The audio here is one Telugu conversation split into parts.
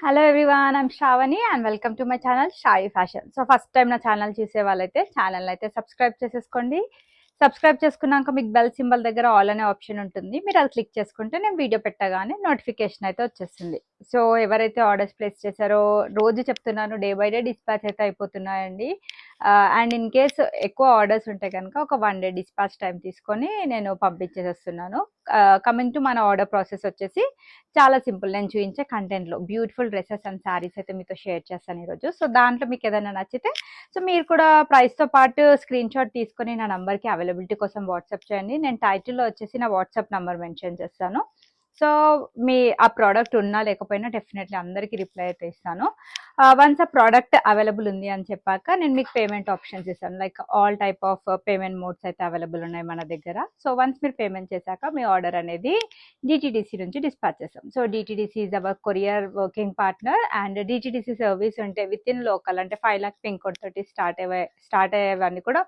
Hello everyone, I'm Shravani and welcome to my channel Shayi fashion. So first time నా ఛానల్ చూసే వాళ్ళైతే ఛానల్ అయితే సబ్స్క్రైబ్ చేసేసుకోండి. సబ్స్క్రైబ్ చేసుకున్నాక మీకు బెల్ సింబల్ దగ్గర ఆల్ అనే ఆప్షన్ ఉంటుంది. మీరు అది క్లిక్ చేసుకుంటే నేను వీడియో పెట్టగానే నోటిఫికేషన్ అయితే వచ్చేస్తుంది. సో ఎవరైతే ఆర్డర్స్ ప్లేస్ చేశారో రోజు చెప్తున్నాను, డే బై డే డిస్పాచ్ అయితే అయిపోతున్నాయండి. అండ్ ఇన్ కేస్ ఎక్కువ ఆర్డర్స్ ఉంటే కనుక ఒక 1 డే డిస్పాచ్ టైం తీసుకొని నేను పంపించేసేస్తున్నాను. కమింగ్ టు మన ఆర్డర్ ప్రాసెస్ వచ్చేసి చాలా సింపుల్. నేను చూపించే కంటెంట్లో బ్యూటిఫుల్ డ్రెస్సెస్ అండ్ శారీస్ అయితే మీతో షేర్ చేస్తాను ఈరోజు. సో దాంట్లో మీకు ఏదైనా నచ్చితే సో మీరు కూడా ప్రైస్తో పాటు స్క్రీన్ షాట్ తీసుకొని నా నంబర్కి అవైలబిలిటీ కోసం వాట్సాప్ చేయండి. నేను టైటిల్లో వచ్చేసి నా వాట్సాప్ నంబర్ మెన్షన్ చేస్తాను. సో మీ ఆ ప్రోడక్ట్ ఉన్నా లేకపోయినా డెఫినెట్లీ అందరికీ రిప్లై అయితే ఇస్తాను. వన్స్ ఆ ప్రోడక్ట్ అవైలబుల్ ఉంది అని చెప్పాక నేను మీకు పేమెంట్ ఆప్షన్స్ ఇస్తాను. Like all type of payment modes అయితే అవైలబుల్ ఉన్నాయి మన దగ్గర. సో వన్స్ మీరు పేమెంట్ చేశాక మీ ఆర్డర్ అనేది డిటీడీసీ నుంచి డిస్పాచ్ చేస్తాం. So DTDC is our courier working partner. And DTDC service ఉంటే విత్ ఇన్ లోకల్ అంటే 5 lakhs పిన్ కోడ్ తోటి స్టార్ట్ అయ్యేవన్నీ కూడా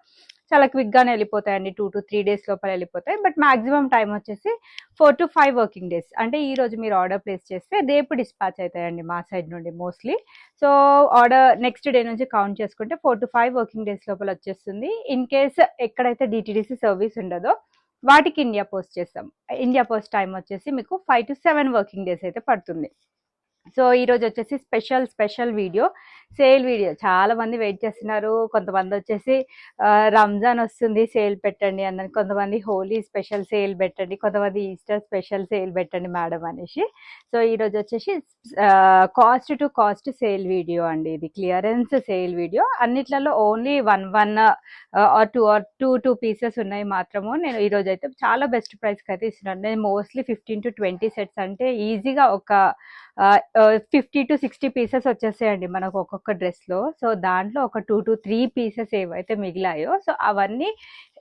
చాలా క్విక్గానే వెళ్ళిపోతాయండి. 2 to 3 days లోపల వెళ్ళిపోతాయి. బట్ మాక్సిమం టైం వచ్చేసి 4 to 5 వర్కింగ్ డేస్. అంటే ఈ రోజు మీరు ఆర్డర్ ప్లేస్ చేస్తే రేపు డిస్పాచ్ అవుతాయండి మా సైడ్ నుండి mostly. So order next day నుంచి కౌంట్ చేసుకుంటే 4 to 5 వర్కింగ్ డేస్ లోపల వచ్చేస్తుంది. ఇన్ కేస్ ఎక్కడైతే డిటీడీసీ సర్వీస్ ఉండదో వాటికి ఇండియా పోస్ట్ చేస్తాం. ఇండియా పోస్ట్ టైం వచ్చేసి మీకు 5 to 7 వర్కింగ్ డేస్ అయితే పడుతుంది. సో ఈరోజు వచ్చేసి స్పెషల్ వీడియో, సేల్ వీడియో. చాలా మంది వెయిట్ చేస్తున్నారు. కొంతమంది వచ్చేసి రంజాన్ వస్తుంది సేల్ పెట్టండి అన్నారు, కొంతమంది హోలీ స్పెషల్ సేల్ పెట్టండి, కొంతమంది ఈస్టర్ స్పెషల్ సేల్ పెట్టండి మేడం అనేసి. సో ఈరోజు వచ్చేసి cost to cost sale video అండి. ఇది క్లియరెన్స్ సేల్ వీడియో. అన్నిట్లలో only one or two pieces ఉన్నాయి మాత్రము. నేను ఈరోజు అయితే చాలా బెస్ట్ ప్రైస్కి అయితే ఇస్తున్నాను. నేను మోస్ట్లీ 15 to 20 సెట్స్ అంటే ఈజీగా ఒక 50 to 60 పీసెస్ వచ్చేసాయండి మనకు ఒక్కొక్క డ్రెస్లో. సో దాంట్లో ఒక 2 to 3 పీసెస్ ఏవైతే మిగిలాయో సో అవన్నీ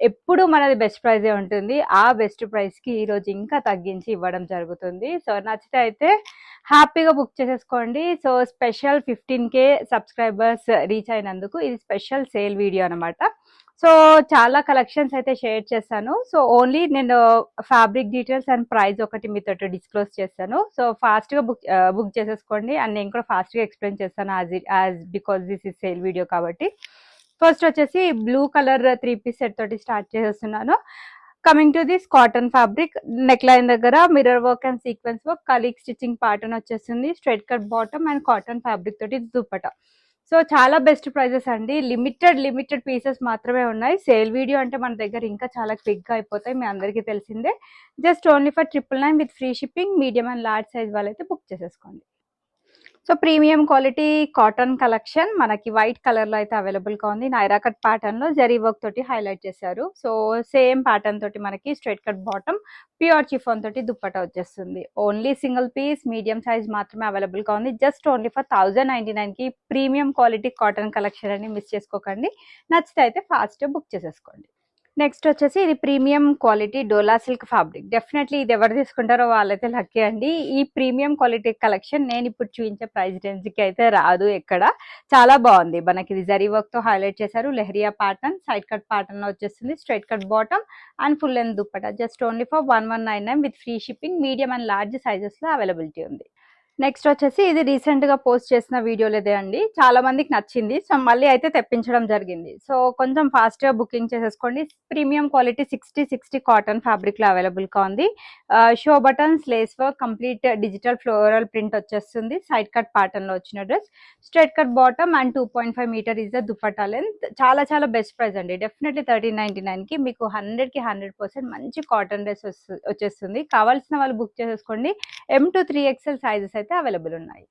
ఎప్పుడు మనది బెస్ట్ ప్రైజే ఉంటుంది. ఆ బెస్ట్ ప్రైస్కి ఈరోజు ఇంకా తగ్గించి ఇవ్వడం జరుగుతుంది. సో నచ్చితే అయితే హ్యాపీగా బుక్ చేసేసుకోండి. So special 15K subscribers reach అయినందుకు ఇది స్పెషల్ సేల్ వీడియో అనమాట. సో చాలా కలెక్షన్స్ అయితే షేర్ చేస్తాను. సో ఓన్లీ నేను ఫ్యాబ్రిక్ డీటెయిల్స్ అండ్ ప్రైస్ ఒకటి మీతో డిస్క్లోజ్ చేస్తాను. సో ఫాస్ట్గా బుక్ చేసేసుకోండి. అండ్ నేను కూడా ఫాస్ట్గా ఎక్స్ప్లెయిన్ చేస్తాను as because this is sale video కాబట్టి. ఫస్ట్ వచ్చేసి బ్లూ కలర్ 3 piece సెట్ తోటి స్టార్ట్ చేసేస్తున్నాను. Coming to this cotton fabric, neck line దగ్గర mirror work and sequence work, కలీగ్ స్టిచ్చింగ్ ప్యాటర్న్ వచ్చేసింది, straight cut bottom and cotton fabric తోటి దుపట్టా. సో చాలా బెస్ట్ ప్రైజెస్ అండి. లిమిటెడ్ పీసెస్ మాత్రమే ఉన్నాయి. సేల్ వీడియో అంటే మన దగ్గర ఇంకా చాలా క్విక్గా అయిపోతాయి, మీ అందరికీ తెలిసిందే. Just only for 999 with free shipping. Medium and large size వాళ్ళైతే బుక్ చేసేసుకోండి. So premium quality cotton collection మనకి వైట్ కలర్లో అయితే అవైలబుల్గా ఉంది. నైరా కట్ ప్యాటర్న్లో జరీ వర్క్ తోటి హైలైట్ చేశారు. సో సేమ్ ప్యాటర్న్ తోటి మనకి straight cut bottom, pure chiffon తోటి దుప్పటా వచ్చేస్తుంది. Only single piece medium size మాత్రమే అవైలబుల్గా ఉంది. జస్ట్ ఓన్లీ ఫర్ 1099కి ప్రీమియం క్వాలిటీ కాటన్ కలెక్షన్ అని మిస్ చేసుకోకండి. నచ్చితే అయితే ఫాస్ట్గా బుక్ చేసేసుకోండి. నెక్స్ట్ వచ్చేసి ఇది ప్రీమియం క్వాలిటీ డోలా సిల్క్ ఫ్యాబ్రిక్. డెఫినెట్లీ ఇది ఎవరు తీసుకుంటారో వాళ్ళైతే లక్కీ అండి. ఈ ప్రీమియం క్వాలిటీ కలెక్షన్ నేను ఇప్పుడు చూపించే ప్రైస్ రేంజ్కి అయితే రాదు ఎక్కడ. చాలా బాగుంది. మనకి ఇది జరీ వర్క్తో హైలైట్ చేశారు. లెహరియా ప్యాటర్న్, సైడ్ కట్ ప్యాటర్న్లో వచ్చేస్తుంది, straight cut bottom and full length dupatta. Just only for 1199 with free shipping. Medium and large సైజెస్లో అవైలబిలిటీ ఉంది. నెక్స్ట్ వచ్చేసి ఇది రీసెంట్గా పోస్ట్ చేసిన వీడియోలేదే అండి. చాలా మందికి నచ్చింది. సో మళ్ళీ అయితే తెప్పించడం జరిగింది. సో కొంచెం ఫాస్ట్గా బుకింగ్ చేసేసుకోండి. ప్రీమియం క్వాలిటీ 60 కాటన్ ఫ్యాబ్రిక్లో అవైలబుల్గా ఉంది. Show buttons, lace work, complete digital floral print వచ్చేస్తుంది. సైడ్ కట్ ప్యాటర్న్లో వచ్చిన dress, straight cut bottom and 2.5 meter is the dupatta length. చాలా బెస్ట్ ప్రైస్ అండి. డెఫినెట్లీ 1399కి మీకు 100కి 100% మంచి కాటన్ డ్రెస్ వచ్చేస్తుంది. కావాల్సిన వాళ్ళు బుక్ చేసేసుకోండి. M to 3XL సైజెస్ అయితే అవైలబుల్ ఉన్నాయి.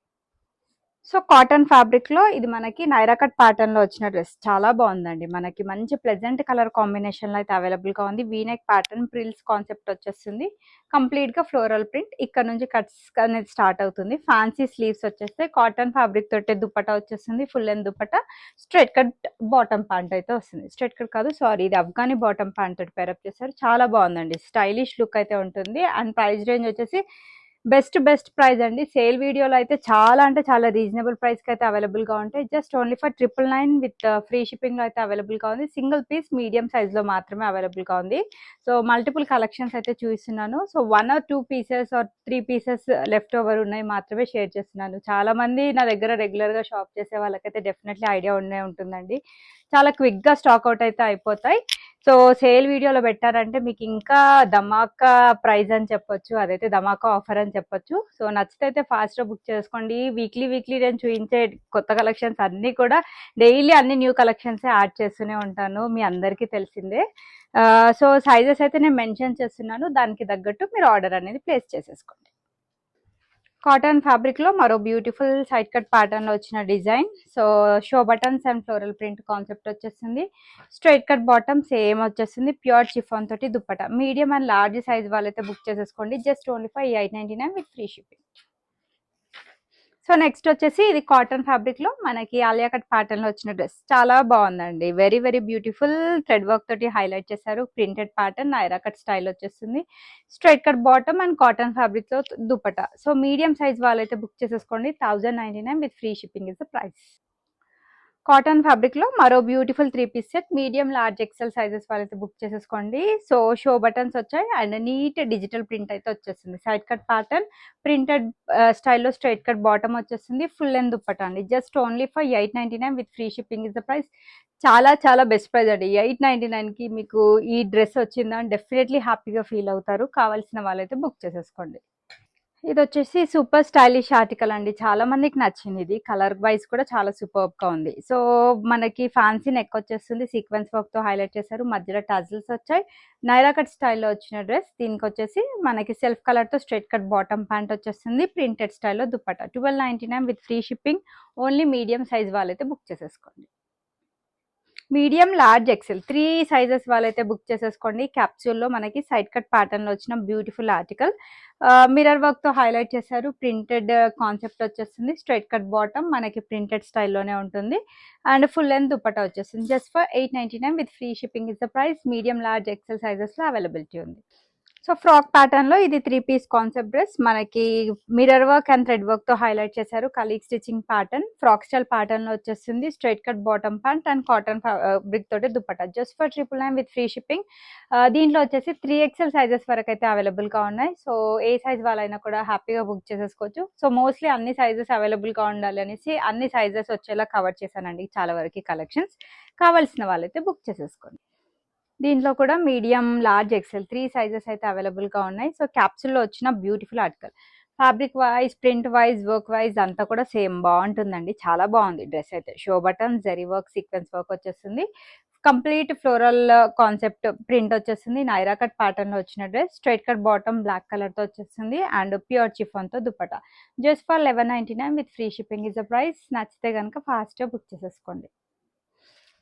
సో కాటన్ ఫ్యాబ్రిక్ లో ఇది మనకి నైరా కట్ ప్యాటర్న్ లో వచ్చిన డ్రెస్ చాలా బాగుందండి. మనకి మంచి ప్లెజెంట్ కలర్ కాంబినేషన్ లో అయితే అవైలబుల్ గా ఉంది. వీనెక్ ప్యాటర్న్, ప్రిల్స్ కాన్సెప్ట్ వచ్చేస్తుంది. కంప్లీట్ గా ఫ్లోరల్ ప్రింట్, ఇక్కడ నుంచి కట్స్ అనేది స్టార్ట్ అవుతుంది. ఫ్యాన్సీ స్లీవ్స్ వచ్చేస్తే కాటన్ ఫ్యాబ్రిక్ తోటే దుపట్టా వచ్చేస్తుంది. Full length dupatta, straight cut bottom pant అయితే వస్తుంది. స్ట్రైట్ కట్ కాదు సారీ, ఇది అఫ్ఘానీ బాటమ్ ప్యాంట్ తోటి పేరప్ చేస్తారు. చాలా బాగుందండి. స్టైలిష్ లుక్ అయితే ఉంటుంది. అండ్ ప్రైస్ రేంజ్ వచ్చేసి బెస్ట్ ప్రైస్ అండి. సేల్ వీడియోలో అయితే చాలా అంటే చాలా రీజనబుల్ ప్రైస్కి అయితే అవైలబుల్గా ఉంటాయి. Just only for 999 with free షిప్పింగ్లో అయితే అవైలబుల్గా ఉంది. సింగిల్ పీస్ మీడియం సైజ్లో మాత్రమే అవైలబుల్గా ఉంది. సో మల్టిపుల్ కలెక్షన్స్ అయితే చూపిస్తున్నాను. So 1 or 2 pieces or 3 pieces left over ఉన్నాయి మాత్రమే షేర్ చేస్తున్నాను. చాలా మంది నా దగ్గర రెగ్యులర్గా షాప్ చేసే వాళ్ళకైతే డెఫినెట్లీ ఐడియా ఉంటుందండి. చాలా క్విక్గా స్టాక్ అవుట్ అయితే అయిపోతాయి. సో సేల్ వీడియోలో పెట్టారంటే మీకు ఇంకా ధమాకా ప్రైస్ అని చెప్పొచ్చు, అదైతే ధమాకా ఆఫర్ అని చెప్పొచ్చు. సో నచ్చితే అయితే ఫాస్ట్గా బుక్ చేసుకోండి. వీక్లీ నేను చూపించే కొత్త కలెక్షన్స్ అన్నీ కూడా డైలీ అన్ని న్యూ కలెక్షన్స్ యాడ్ చేస్తూనే ఉంటాను, మీ అందరికీ తెలిసిందే. సో సైజెస్ అయితే నేను మెన్షన్ చేస్తున్నాను, దానికి తగ్గట్టు మీరు ఆర్డర్ అనేది ప్లేస్ చేసేసుకోండి. కాటన్ ఫ్యాబ్రిక్ లో మరో బ్యూటిఫుల్ సైడ్ కట్ ప్యాటర్న్ లో వచ్చిన design. So show buttons and floral print concept వచ్చేసింది. స్ట్రైట్ కట్ బాటమ్ సేమ్ వచ్చేసింది. ప్యూర్ చిఫాన్ తోటి dupatta. Medium and large size వాళ్ళైతే బుక్ చేసేసుకోండి. Just only for 899 with free shipping. So next వచ్చేసి ఇది కాటన్ ఫ్యాబ్రిక్ లో మనకి ఆలియా కట్ ప్యాటర్న్ లో వచ్చిన డ్రెస్. చాలా బాగుందండి. వెరీ బ్యూటిఫుల్ థ్రెడ్ వర్క్ తోటి హైలైట్ చేశారు. Printed pattern Naira cut style వచ్చేస్తుంది. Straight cut bottom and cotton fabric లో దుపట. సో మీడియం సైజ్ వాళ్ళైతే బుక్ చేసేసుకోండి. 1099 with free shipping is the price. Cotton fabric లో మరో beautiful 3 piece set. Medium large XL sizes వాళ్ళైతే బుక్ చేసేసుకోండి. సో షో బటన్స్ వచ్చాయి అండ్ నీట్ డిజిటల్ ప్రింట్ అయితే వచ్చేస్తుంది. సైడ్ కట్ ప్యాటర్న్ ప్రింటెడ్ స్టైల్లో స్ట్రైట్ కట్ బాటమ్ వచ్చేస్తుంది. ఫుల్ లెంత్ దుప్పట అండి. Just only for 899 with free shipping is the price. చాలా బెస్ట్ ప్రైస్ అండి. 899కి మీకు ఈ డ్రెస్ వచ్చిందని డెఫినెట్లీ హ్యాపీగా ఫీల్ అవుతారు. కావాల్సిన వాళ్ళైతే బుక్ చేసేసుకోండి. ఇది వచ్చేసి సూపర్ స్టైలిష్ ఆర్టికల్ అండి. చాలా మందికి నచ్చింది. ఇది కలర్ వైజ్ కూడా చాలా సూపర్బ్ గా ఉంది. సో మనకి ఫ్యాన్సీ నెక్ వచ్చేస్తుంది. సీక్వెన్స్ వర్క్ తో హైలైట్ చేశారు. మధ్యలో టజిల్స్ వచ్చాయి. నైరా కట్ స్టైల్లో వచ్చిన డ్రెస్. దీనికి వచ్చేసి మనకి సెల్ఫ్ కలర్ తో స్ట్రైట్ కట్ బాటమ్ ప్యాంట్ వచ్చేస్తుంది. ప్రింటెడ్ స్టైల్లో dupatta. 1299 with free shipping. Only medium size వాళ్ళైతే బుక్ చేసేసుకోండి. మీడియం లార్జ్ ఎక్సెల్ 3 సైజెస్ వాళ్ళైతే బుక్ చేసేసుకోండి. క్యాప్సూల్లో మనకి సైడ్ కట్ ప్యాటర్న్ లో వచ్చిన బ్యూటిఫుల్ ఆర్టికల్. మిర్రర్ వర్క్ తో హైలైట్ చేశారు. ప్రింటెడ్ కాన్సెప్ట్ వచ్చేస్తుంది. స్ట్రైట్ కట్ బాటమ్ మనకి ప్రింటెడ్ స్టైల్లోనే ఉంటుంది అండ్ ఫుల్ లెంత్ దుపట్టా వచ్చేస్తుంది. Just for 899 with free shipping is the price. Medium large XL sizes లో అవైలబిలిటీ ఉంది. సో ఫ్రాక్ ప్యాటర్న్ లో ఇది 3 పీస్ కాన్సెప్ట్ డ్రెస్. మనకి mirror work and thread work తో హైలైట్ చేశారు. కలీగ్ stitching pattern. Frock style pattern లో వచ్చేస్తుంది. Straight cut bottom pant and cotton fabric తోటి dupatta. Just for 999 with free shipping. దీంట్లో వచ్చేసి 3XL సైజెస్ వరకు అయితే అవైలబుల్ గా ఉన్నాయి. సో ఏ సైజ్ వాళ్ళైనా కూడా హ్యాపీగా బుక్ చేసేసుకోవచ్చు. సో మోస్ట్లీ అన్ని సైజెస్ అవైలబుల్ గా ఉండాలి అనేసి అన్ని సైజెస్ వచ్చేలా కవర్ చేశానండి చాలా వరకు కలెక్షన్స్. కావాల్సిన వాళ్ళైతే బుక్ చేసేసుకోండి. దీంట్లో కూడా మీడియం లార్జ్ ఎక్సెల్ 3 సైజెస్ అయితే అవైలబుల్ గా ఉన్నాయి. సో క్యాప్సూల్లో వచ్చిన beautiful article. Fabric wise print wise work wise అంతా కూడా సేమ్ బాగుంటుందండి. చాలా బాగుంది డ్రెస్ అయితే. Show button zari work sequence work వచ్చేస్తుంది. కంప్లీట్ ఫ్లోరల్ కాన్సెప్ట్ ప్రింట్ వచ్చేస్తుంది. నైరా కట్ ప్యాటర్న్ లో వచ్చిన dress. Straight cut bottom black colour తో వచ్చేస్తుంది అండ్ ప్యూర్ చిఫాన్ తో dupatta. Just for 1199 with free shipping is the price. నచ్చితే కనుక ఫాస్ట్ గా బుక్ చేసేసుకోండి.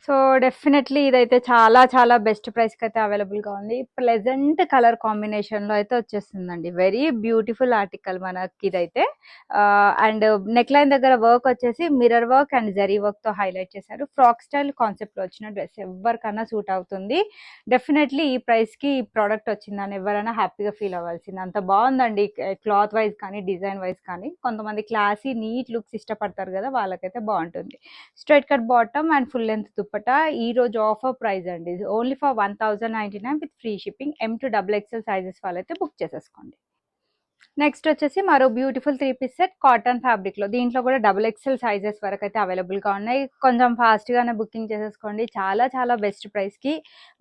సో డెఫినెట్లీ ఇదైతే చాలా బెస్ట్ ప్రైస్కి అయితే అవైలబుల్గా ఉంది. ప్లెజెంట్ కలర్ కాంబినేషన్లో అయితే వచ్చేస్తుందండి. వెరీ బ్యూటిఫుల్ ఆర్టికల్ మనకి ఇదైతే. అండ్ నెక్ లైన్ దగ్గర వర్క్ వచ్చేసి మిర్రర్ వర్క్ అండ్ జరీ వర్క్తో హైలైట్ చేశారు. ఫ్రాక్ స్టైల్ కాన్సెప్ట్లో వచ్చిన డ్రెస్ ఎవరికన్నా సూట్ అవుతుంది. డెఫినెట్లీ ఈ ప్రైస్కి ఈ ప్రోడక్ట్ వచ్చిందని ఎవరైనా హ్యాపీగా ఫీల్ అవ్వాల్సింది. అంత బాగుందండి క్లాత్ వైజ్ కానీ డిజైన్ వైజ్ కానీ. కొంతమంది క్లాసీ నీట్ లుక్స్ ఇష్టపడతారు కదా, వాళ్ళకైతే బాగుంటుంది. Straight cut bottom and full length dupatta. ఈ రోజు ఆఫర్ ప్రైస్ అండి. Only for 1099 with free shipping. M to XXL sizes వాళ్ళైతే బుక్ చేసేసుకోండి. నెక్స్ట్ వచ్చేసి మరో beautiful 3 piece set cotton fabric లో. దీంట్లో కూడా XXL సైజెస్ వరకు అయితే అవైలబుల్ గా ఉన్నాయి. కొంచెం ఫాస్ట్ గానే బుకింగ్ చేసేసుకోండి. చాలా బెస్ట్ ప్రైస్ కి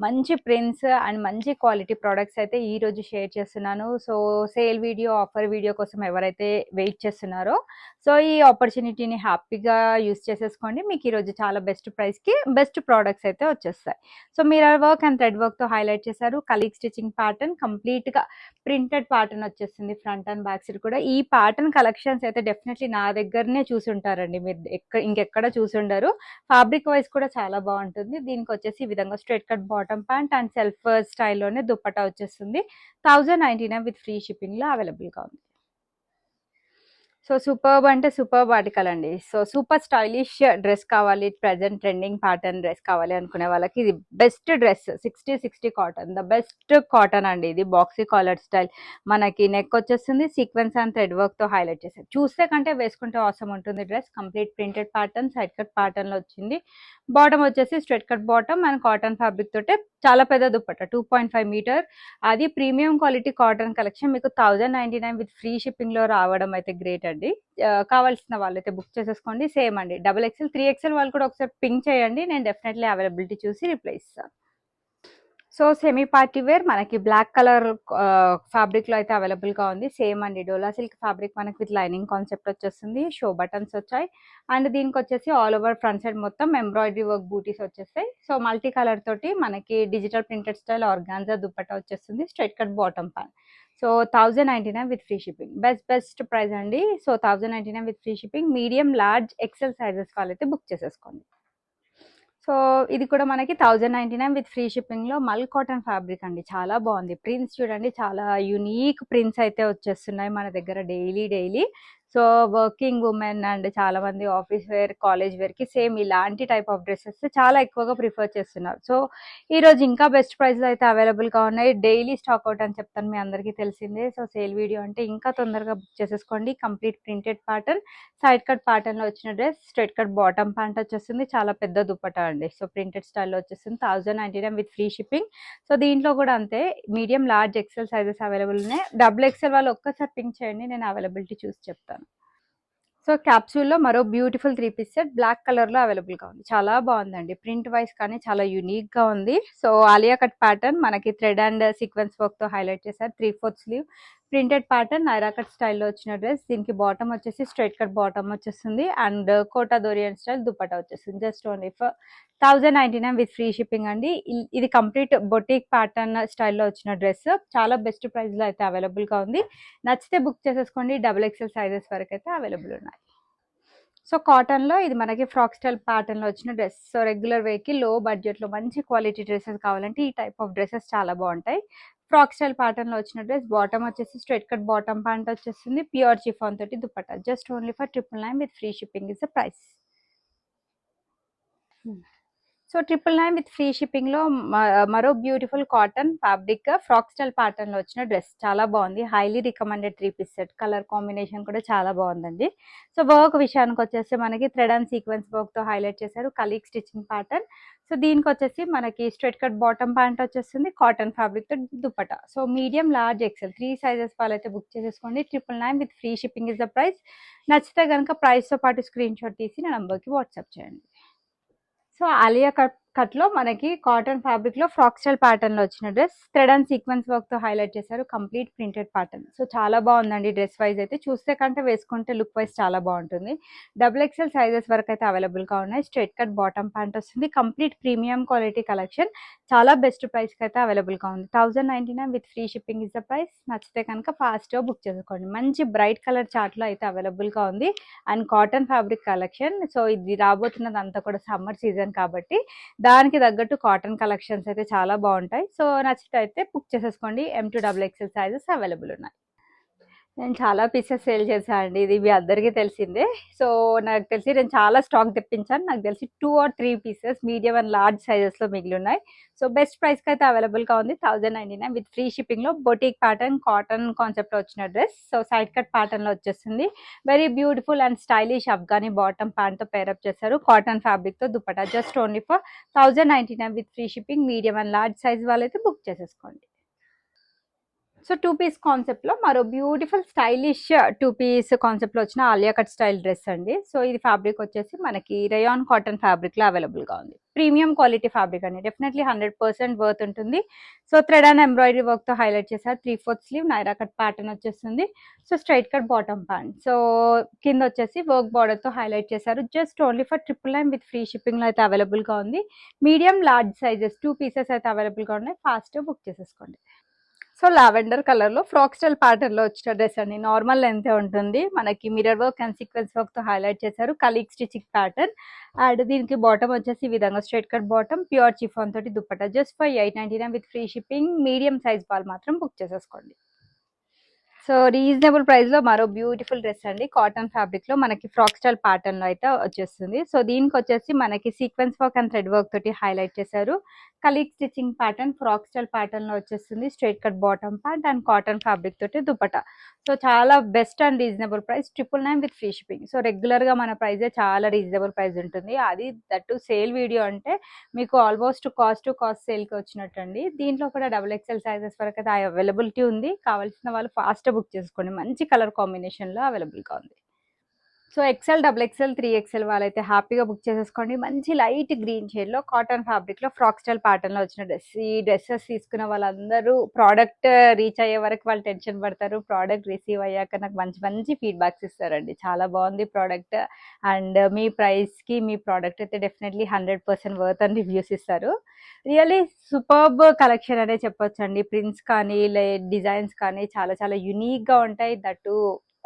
మంచి ప్రింట్స్ అండ్ మంచి క్వాలిటీ ప్రొడక్ట్స్ అయితే ఈ రోజు షేర్ చేస్తున్నాను. So sale video offer video కోసం ఎవరైతే వెయిట్ చేస్తున్నారో సో ఈ ఆపర్చునిటీని హ్యాపీగా యూస్ చేసేసుకోండి. మీకు ఈ రోజు చాలా బెస్ట్ ప్రైస్ కి బెస్ట్ ప్రొడక్ట్స్ అయితే వచ్చేస్తాయి. So mirror work and thread work తో హైలైట్ చేశారు. కలీగ్ స్టిచింగ్ ప్యాటర్న్ కంప్లీట్ గా ప్రింటెడ్ ప్యాటర్న్ వచ్చేస్తుంది. ఫ్రంట్ అండ్ బ్యాక్ సైడ్ కూడా ఈ ప్యాటర్న్ కలెక్షన్స్ అయితే డెఫినెట్లీ నా దగ్గరనే చూసుంటారండి. మీరు ఇంకెక్కడ చూసుండరు. ఫ్యాబ్రిక్ వైజ్ కూడా చాలా బాగుంటుంది. దీనికి వచ్చేసి ఈ విధంగా straight cut bottom pant and self స్టైల్లోనే దుప్పటా వచ్చేస్తుంది. 1099 విత్ ఫ్రీ షిప్పింగ్ లో అవైలబుల్ గా ఉంది. సో సూపర్బ్ అంటే సూపర్బ్ ఆర్టికల్ అండి. సో సూపర్ స్టైలిష్ డ్రెస్ కావాలి, ప్రెజెంట్ ట్రెండింగ్ ప్యాటర్న్ డ్రెస్ కావాలి అనుకునే వాళ్ళకి ఇది best dress. 60 cotton, the best cotton అండి. ఇది బాక్సీ కాలర్ స్టైల్, మనకి నెక్ వచ్చేస్తుంది సీక్వెన్స్ అండ్ థ్రెడ్ వర్క్ తో హైలైట్ చేశారు. చూస్తే కంటే వేసుకుంటే అవసరం ఉంటుంది dress. Complete printed pattern, side cut pattern లో వచ్చింది. బాటమ్ వచ్చేసి straight cut bottom and cotton fabric తోటే చాలా పెద్ద దుప్పట్ట, 2.5 మీటర్. అది ప్రీమియం క్వాలిటీ కాటన్ కలెక్షన్. మీకు 1099 విత్ ఫ్రీ షిప్పింగ్ లో రావడం అయితే గ్రేట్ అండి. కావాల్సిన వాళ్ళైతే బుక్ చేసేసుకోండి. సేమ్ అండి, XXL 3XL వాళ్ళు కూడా ఒకసారి పింక్ చేయండి, నేను డెఫినెట్లీ అవైలబిలిటీ చూసి రిప్లై ఇస్తాను. సో సెమీ పార్టీ వేర్ మనకి బ్లాక్ కలర్ ఫ్యాబ్రిక్ లో అయితే అవైలబుల్ గా ఉంది. సేమ్ అండి, డోలా సిల్క్ ఫ్యాబ్రిక్ మనకి విత్ లైనింగ్ కాన్సెప్ట్ వచ్చేస్తుంది. షో బటన్స్ వచ్చాయి అండ్ దీనికి వచ్చేసి ఆల్ ఓవర్ ఫ్రంట్ సైడ్ మొత్తం ఎంబ్రాయిడరీ వర్క్ బూటీస్ వచ్చేస్తాయి. సో మల్టీ కలర్ తోటి మనకి digital printed style organza dupatta వచ్చేస్తుంది. Straight cut bottom pant. So 1099 with free shipping, best price అండి. So 1099 with free shipping. Medium, large, XL sizes వాళ్ళైతే బుక్ చేసేసుకోండి. సో ఇది కూడా మనకి 1099 విత్ ఫ్రీ షిప్పింగ్ లో మల్ కాటన్ ఫ్యాబ్రిక్ అండి. చాలా బాగుంది. ప్రింట్స్ చూడండి, చాలా యూనిక్ ప్రింట్స్ అయితే వచ్చేస్తున్నాయి మన దగ్గర daily. So working women and చాలా మంది ఆఫీస్ వేర్, కాలేజ్ వేర్ కి సేమ్ ఇలాంటి టైప్ ఆఫ్ డ్రెస్సెస్ చాలా ఎక్కువగా ప్రిఫర్ చేస్తున్నారు. సో ఈ రోజు ఇంకా బెస్ట్ ప్రైస్ లో అయితే అవైలబుల్ గా ఉన్నాయి. డైలీ స్టాక్ అవుట్ అని చెప్తాను, మీ అందరికీ తెలిసిందే. సో సేల్ వీడియో అంటే ఇంకా తొందరగా బుక్ చేసేసుకోండి. Complete printed pattern, side cut pattern లో వచ్చిన dress, straight cut bottom pant వచ్చేస్తుంది. చాలా పెద్ద దుప్పటా అండి. సో ప్రింటెడ్ స్టైల్లో వచ్చేస్తుంది. 1099 విత్ ఫ్రీ షిప్పింగ్. సో దీంట్లో కూడా అంతే, medium, large, XL sizes available ఉన్నాయి. XXL వాళ్ళు ఒక్కసారి పింక్ చేయండి, నేను అవైలబిలిటీ చూసి చెప్తాను. సో క్యాప్సూల్లో మరో beautiful 3 piece set black colour లో అవైలబుల్ గా ఉంది. చాలా బాగుందండి, ప్రింట్ వైస్ కానీ చాలా యూనిక్ గా ఉంది. సో ఆలియా కట్ ప్యాటర్న్ మనకి థ్రెడ్ అండ్ సీక్వెన్స్ వర్క్ తో హైలైట్ చేశారు. 3/4 sleeve printed pattern, Naira cut స్టైల్లో వచ్చిన డ్రెస్. దీనికి బాటమ్ వచ్చేసి స్ట్రైట్ కట్ బాటమ్ వచ్చేస్తుంది అండ్ కోటా దోరియన్ స్టైల్ దుపట్టా వచ్చేస్తుంది. Just only for 1099 with free shipping అండి. ఇది కంప్లీట్ బొటిక్ ప్యాటర్న్ స్టైల్లో వచ్చిన డ్రెస్. చాలా బెస్ట్ ప్రైస్ లో అయితే అవైలబుల్ గా ఉంది. నచ్చితే బుక్ చేసేసుకోండి. XXL సైజెస్ వరకు అయితే అవైలబుల్ ఉన్నాయి. సో కాటన్ లో ఇది మనకి ఫ్రాక్ స్టైల్ ప్యాటర్న్ లో వచ్చిన డ్రెస్. సో రెగ్యులర్ వేర్ కి లో బడ్జెట్ లో మంచి క్వాలిటీ డ్రెస్సెస్ కావాలంటే ఈ టైప్ ఆఫ్ డ్రెస్సెస్ చాలా బాగుంటాయి. ఫ్రాక్ స్టైల్ ప్యాటర్న్ లో వచ్చిన డ్రెస్. బాటమ్ వచ్చేసి స్ట్రైట్ కట్ బాటమ్ ప్యాంట్ వచ్చేస్తుంది. ప్యూర్ చిఫాన్ తోటి dupatta. Just only for 999 with free shipping is the price. So 999 with free shipping లో మరో beautiful cotton fabric frock style pattern లో వచ్చిన డ్రెస్. చాలా బాగుంది. Highly recommended 3 piece set. Colour combination కూడా చాలా బాగుందండి. సో వర్క్ విషయానికి వచ్చేసి మనకి థ్రెడ్ అండ్ సీక్వెన్స్ వర్క్ తో హైలైట్ చేశారు. కలీగ్ స్టిచ్చింగ్ ప్యాటర్న్. సో దీనికి వచ్చేసి మనకి స్ట్రైట్ కట్ బాటమ్ ప్యాంట్ వచ్చేస్తుంది. కాటన్ ఫ్యాబ్రిక్ తో dupatta. So medium, large, XL 3 sizes వాళ్ళైతే బుక్ చేసేసుకోండి. 999 with free shipping is the price. నచ్చితే కనుక ప్రైస్ తో పాటు స్క్రీన్ షాట్ తీసి నా నంబర్కి వాట్సాప్ చేయండి. సో ఆలియా కట్ లో మనకి కాటన్ ఫ్యాబ్రిక్ లో ఫ్రాక్ స్టైల్ ప్యాటర్న్ లో వచ్చిన dress. Thread and sequence work తో హైలైట్ చేశారు. Complete printed pattern. సో చాలా బాగుందండి డ్రెస్ వైజ్ అయితే. చూస్తే కంటే వేసుకుంటే లుక్ వైజ్ చాలా బాగుంటుంది. XXL సైజెస్ వరకు అయితే అవైలబుల్ గా ఉన్నాయి. స్ట్రైట్ కట్ బాటమ్ ప్యాంట్ వస్తుంది. Complete premium quality collection. చాలా బెస్ట్ ప్రైస్ కి అయితే అవైలబుల్ గా ఉంది. 1099 with free shipping is the price. నచ్చితే కనుక ఫాస్ట్ గా బుక్ చేసుకోండి. మంచి బ్రైట్ కలర్ చార్ట్ లో అయితే అవైలబుల్ గా ఉంది and cotton fabric collection. So ఇది రాబోతున్నది అంతా కూడా సమ్మర్ సీజన్ కాబట్టి దానికి తగ్గట్టు కాటన్ కలెక్షన్స్ అయితే చాలా బాగుంటాయి. సో నచ్చితే అయితే బుక్ చేసేసుకోండి. M to XXL sizes available ఉన్నాయి. నేను చాలా పీసెస్ సేల్ చేశాను అండి, ఇది మీ అందరికీ తెలిసిందే. సో నాకు తెలిసి నేను చాలా స్టాక్ తెప్పించాను. నాకు తెలిసి 2 or 3 pieces medium and large sizes లో మిగిలి ఉన్నాయి. సో బెస్ట్ ప్రైస్ కి అయితే అవైలబుల్ గా ఉంది. 1099 విత్ ఫ్రీ షిప్పింగ్ లో బొటిక్ ప్యాటర్న్ కాటన్ కాన్సెప్ట్ లో వచ్చిన dress. So side cut pattern లో వచ్చేస్తుంది. Very beautiful and stylish Afghani bottom pant తో పేరప్ చేశారు. కాటన్ ఫ్యాబ్రిక్ తో dupatta. Just only for 1099 with free shipping. Medium and large size వాళ్ళైతే బుక్ చేసేసుకోండి. సో 2 పీస్ కాన్సెప్ట్ లో మరో బ్యూటిఫుల్ స్టైలిష్ 2 పీస్ కాన్సెప్ట్ లో వచ్చిన ఆలియా కట్ స్టైల్ డ్రెస్ అండి. సో ఇది ఫ్యాబ్రిక్ వచ్చేసి మనకి రేయాన్ కాటన్ ఫ్యాబ్రిక్ లో అవైలబుల్ గా ఉంది. ప్రీమియం క్వాలిటీ ఫ్యాబ్రిక్ అండి. డెఫినెట్లీ 100% వర్త్ ఉంటుంది. So thread and embroidery work తో హైలైట్ చేశారు. 3/4 స్లీవ్ నైరా కట్ ప్యాటర్న్ వచ్చేస్తుంది. So straight cut bottom pant. So కింద వచ్చేసి వర్క్ బార్డర్ తో హైలైట్ చేశారు. Just only for 999 with free shipping లో అయితే అవైలబుల్ గా ఉంది. మీడియం, లార్జ్ సైజెస్ 2 పీసెస్ అయితే అవైలబుల్ గా ఉన్నాయి. ఫాస్ట్ బుక్ చేసేసుకోండి. సో లావెండర్ కలర్ లో ఫ్రాక్ స్టైల్ ప్యాటర్న్ లో వచ్చిన డ్రెస్ అండి. నార్మల్ లెంత్ ఉంటుంది. మనకి mirror work and sequence work తో హైలైట్ చేశారు. కలీగ్ స్టిచింగ్ ప్యాటర్న్ అండ్ దీనికి బాటమ్ వచ్చేసి ఈ విధంగా straight cut bottom, pure chiffon తోటి dupatta. Just for 899 with free shipping. Medium size వాళ్ళు మాత్రం బుక్ చేసేసుకోండి. సో రీజనబుల్ ప్రైస్ లో మరో బ్యూటిఫుల్ డ్రెస్ అండి, కాటన్ ఫ్యాబ్రిక్ లో మనకి ఫ్రాక్ స్టైల్ ప్యాటర్న్ లో అయితే వచ్చేస్తుంది. సో దీనికి వచ్చేసి మనకి sequence work and thread work తోటి హైలైట్ చేశారు. కలీగ్ stitching pattern frock style pattern లో వచ్చేస్తుంది. Straight cut bottom pant and cotton fabric తోటి దుపట్టా. సో చాలా best and reasonable price, 999 with free shipping. So regular గా మన ప్రైస్ చాలా రీజనబుల్ ప్రైస్ ఉంటుంది, అది దట్టు సేల్ వీడియో అంటే మీకు ఆల్మోస్ట్ కాస్ట్ సేల్ కి వచ్చినట్టు అండి. దీంట్లో కూడా XXL సైజెస్ వరకు అయితే అవైలబిలిటీ ఉంది. కావాల్సిన వాళ్ళు ఫాస్ట్ బుక్ చేసుకోండి, మంచి కలర్ కాంబినేషన్ లో అవైలబుల్ గా ఉంది. సో XL, XXL, 3XL వాళ్ళైతే హ్యాపీగా బుక్ చేసేసుకోండి. మంచి లైట్ గ్రీన్ షేడ్ లో కాటన్ ఫ్యాబ్రిక్ లో ఫ్రాక్ స్టైల్ ప్యాటర్న్ లో వచ్చిన డ్రెస్. ఈ డ్రెస్సెస్ తీసుకున్న వాళ్ళందరూ ప్రోడక్ట్ రీచ్ అయ్యే వరకు వాళ్ళు టెన్షన్ పడతారు, ప్రోడక్ట్ రిసీవ్ అయ్యాక నాకు మంచి మంచి ఫీడ్బ్యాక్స్ ఇస్తారండి. చాలా బాగుంది ప్రోడక్ట్ అండ్ మీ ప్రైస్ కి మీ ప్రోడక్ట్ అయితే డెఫినెట్లీ 100% వర్త్ అని రివ్యూస్ ఇస్తారు. రియల్లీ సూపర్బ్ కలెక్షన్ అనే చెప్పొచ్చు అండి. ప్రింట్స్ కానీ డిజైన్స్ కానీ చాలా చాలా యునిక్ గా ఉంటాయి. దట్టు